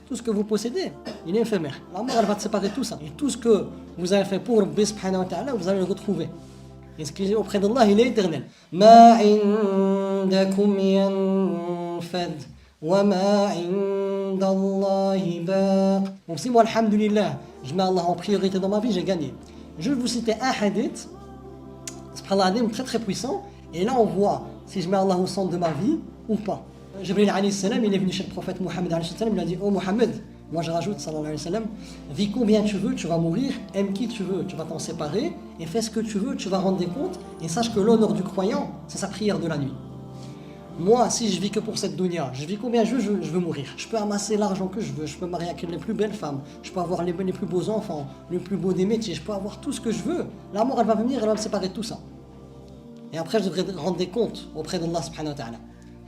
tout ce que vous possédez, il est éphémère. La mort, elle va te séparer de tout ça. Et tout ce que vous avez fait pour Rabbi subhanahu wa ta'ala, vous allez le retrouver. Et ce qui est auprès d'Allah, il est éternel. Ma indakum yanfad wa ma indallahi baq. Donc si moi, alhamdulillah, je mets Allah en priorité dans ma vie, j'ai gagné. Je vais vous citer un hadith, subhanallah, très très puissant. Et là, on voit si je mets Allah au centre de ma vie ou pas. Jibril alayhi salam, il est venu chez le prophète Mohammed alayhi salam, il a dit: oh Mohammed, moi je rajoute sallallahu alayhi wa sallam, vis combien tu veux, tu vas mourir, aime qui tu veux, tu vas t'en séparer, et fais ce que tu veux, tu vas rendre des comptes, et sache que l'honneur du croyant, c'est sa prière de la nuit. Moi, si je vis que pour cette dunya, je vis combien je veux mourir. Je peux amasser l'argent que je veux, je peux marier avec les plus belles femmes, je peux avoir les plus beaux enfants, le plus beau des métiers, je peux avoir tout ce que je veux. La mort, elle va venir, elle va me séparer de tout ça. Et après, je devrais rendre des comptes auprès d'Allah subhanahu wa ta'ala.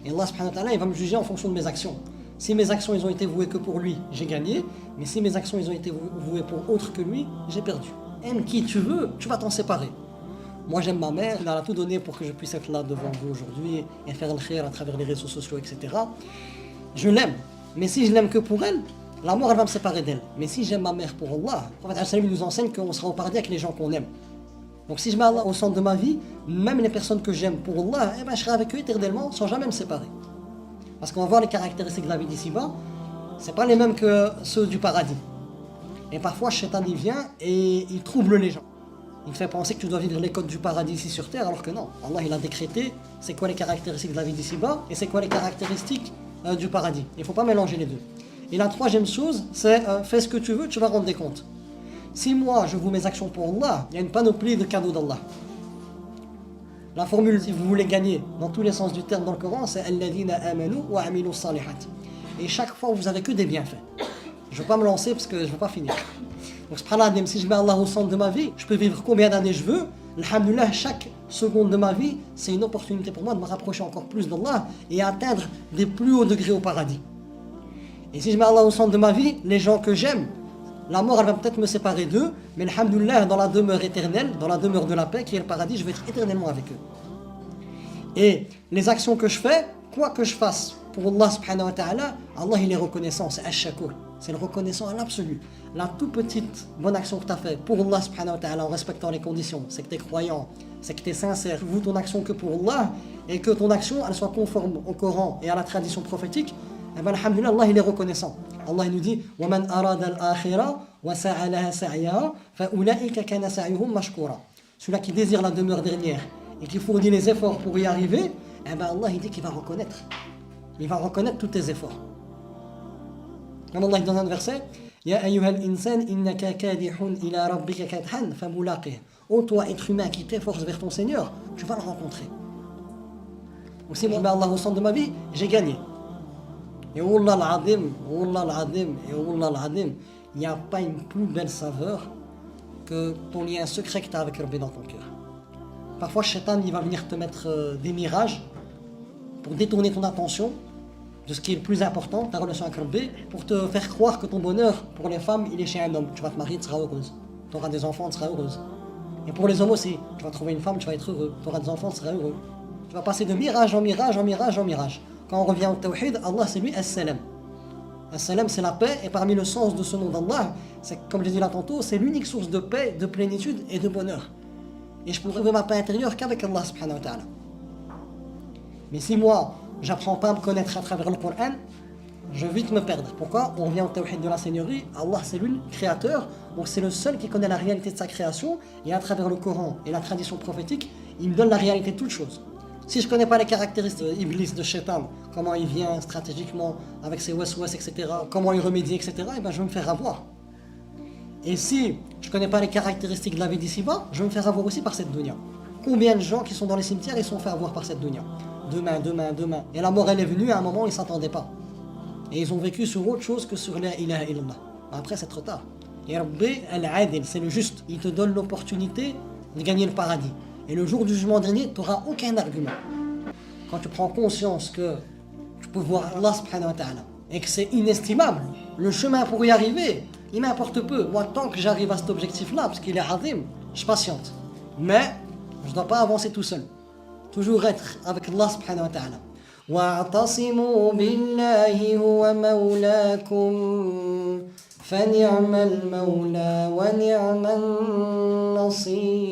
Et Allah subhanahu wa ta'ala, il va me juger en fonction de mes actions. Si mes actions, ils ont été vouées que pour lui, j'ai gagné. Mais si mes actions, ils ont été vouées pour autre que lui, j'ai perdu. Aime qui tu veux, tu vas t'en séparer. Moi, j'aime ma mère, elle a tout donné pour que je puisse être là devant vous aujourd'hui et faire le khayr à travers les réseaux sociaux, etc. Je l'aime. Mais si je l'aime que pour elle, la mort, elle va me séparer d'elle. Mais si j'aime ma mère pour Allah, le prophète nous enseigne qu'on sera au paradis avec les gens qu'on aime. Donc si je mets Allah au centre de ma vie, même les personnes que j'aime pour Allah, je serai avec eux éternellement sans jamais me séparer. Parce qu'on va voir les caractéristiques de la vie d'ici-bas, c'est pas les mêmes que ceux du paradis. Et parfois, Shaitan il vient et il trouble les gens. Il te fait penser que tu dois vivre les codes du paradis ici sur terre, alors que non. Allah il a décrété c'est quoi les caractéristiques de la vie d'ici-bas et c'est quoi les caractéristiques du paradis. Il ne faut pas mélanger les deux. Et la troisième chose, c'est fais ce que tu veux, tu vas rendre des comptes. Si moi je vous mes actions pour Allah, il y a une panoplie de cadeaux d'Allah. La formule, si vous voulez gagner dans tous les sens du terme dans le Coran, c'est Alladhina amanu wa amilu salihat. Et chaque fois vous avez que des bienfaits. Je ne vais pas me lancer parce que je ne vais pas finir. Donc subhanallah, si je mets Allah au centre de ma vie, je peux vivre combien d'années je veux. Alhamdulillah, chaque seconde de ma vie, c'est une opportunité pour moi de me rapprocher encore plus d'Allah et atteindre des plus hauts degrés au paradis. Et si je mets Allah au centre de ma vie, les gens que j'aime, la mort, elle va peut-être me séparer d'eux, mais alhamdoulilah, dans la demeure éternelle, dans la demeure de la paix, qui est le paradis, je vais être éternellement avec eux. Et les actions que je fais, quoi que je fasse pour Allah subhanahu wa ta'ala, Allah il est reconnaissant, c'est ash-shakur, c'est le reconnaissant à l'absolu. La toute petite bonne action que tu as fait pour Allah subhanahu wa ta'ala en respectant les conditions, c'est que tu es croyant, c'est que tu es sincère, tu voues ton action que pour Allah, et que ton action elle soit conforme au Coran et à la tradition prophétique, et bien alhamdoulilah, Allah il est reconnaissant. Allah il nous dit وَمَنْ أَرَادَ الْآخِرَةَ وَسَعَى لَهَا سَعْيَهَا فَأُولَئِكَ كَانَ سَعْيُهُمْ مَشْكُورًا. Celui-là qui désire la demeure dernière et qui fournit les efforts pour y arriver, eh ben Allah il dit qu'il va reconnaître. Il va reconnaître tous tes efforts. Comme Allah dit dans un verset, Ya ayyuhal insan innaka kadihun ila rabbika kadhan famulaqih. Ô toi être humain qui t'efforce vers ton Seigneur, tu vas le rencontrer. Donc si je mets Allah au centre de ma vie, j'ai gagné. Et Wallah al-Adim, il n'y a pas une plus belle saveur que ton lien secret que tu as avec Rabbi dans ton cœur. Parfois, Shaitan il va venir te mettre des mirages pour détourner ton attention de ce qui est le plus important, ta relation avec Rabbi, pour te faire croire que ton bonheur pour les femmes, il est chez un homme. Tu vas te marier, tu seras heureuse. Tu auras des enfants, tu seras heureuse. Et pour les hommes aussi, tu vas trouver une femme, tu vas être heureux. Tu auras des enfants, tu seras heureux. Tu vas passer de mirage en mirage en mirage en mirage. Quand on revient au tawhid, Allah c'est lui As-Salam. As-Salam c'est la paix, et parmi le sens de ce nom d'Allah, c'est comme je l'ai dit là tantôt, c'est l'unique source de paix, de plénitude et de bonheur. Et je pourrai trouver ma paix intérieure qu'avec Allah subhanahu wa ta'ala. Mais si moi, j'apprends pas à me connaître à travers le Coran, je vais vite me perdre. Pourquoi? On revient au tawhid de la Seigneurie, Allah c'est lui le créateur, donc c'est le seul qui connaît la réalité de sa création, et à travers le Coran et la tradition prophétique, il me donne la réalité de toutes choses. Si je ne connais pas les caractéristiques de Iblis, de Shaitan, comment il vient stratégiquement avec ses waswas, etc., comment il remédie, etc., et ben je vais me faire avoir. Et si je ne connais pas les caractéristiques de la vie d'ici-bas, je vais me faire avoir aussi par cette dunya. Combien de gens qui sont dans les cimetières, ils sont fait avoir par cette dunya? Demain. Et la mort, elle est venue à un moment où ils ne s'attendaient pas. Et ils ont vécu sur autre chose que sur la ilaha illallah. Après, c'est trop tard. Et Rabbi al-Adil, c'est le juste. Il te donne l'opportunité de gagner le paradis. Et le jour du jugement dernier, tu n'auras aucun argument. Quand tu prends conscience que tu peux voir Allah subhanahu wa ta'ala et que c'est inestimable, le chemin pour y arriver, il m'importe peu. Moi, tant que j'arrive à cet objectif-là, parce qu'il est azim, je patiente. Mais je ne dois pas avancer tout seul. Toujours être avec Allah subhanahu wa ta'ala. واعتصموا بالله هو مولاكم فنعم المولى ونعم النصير.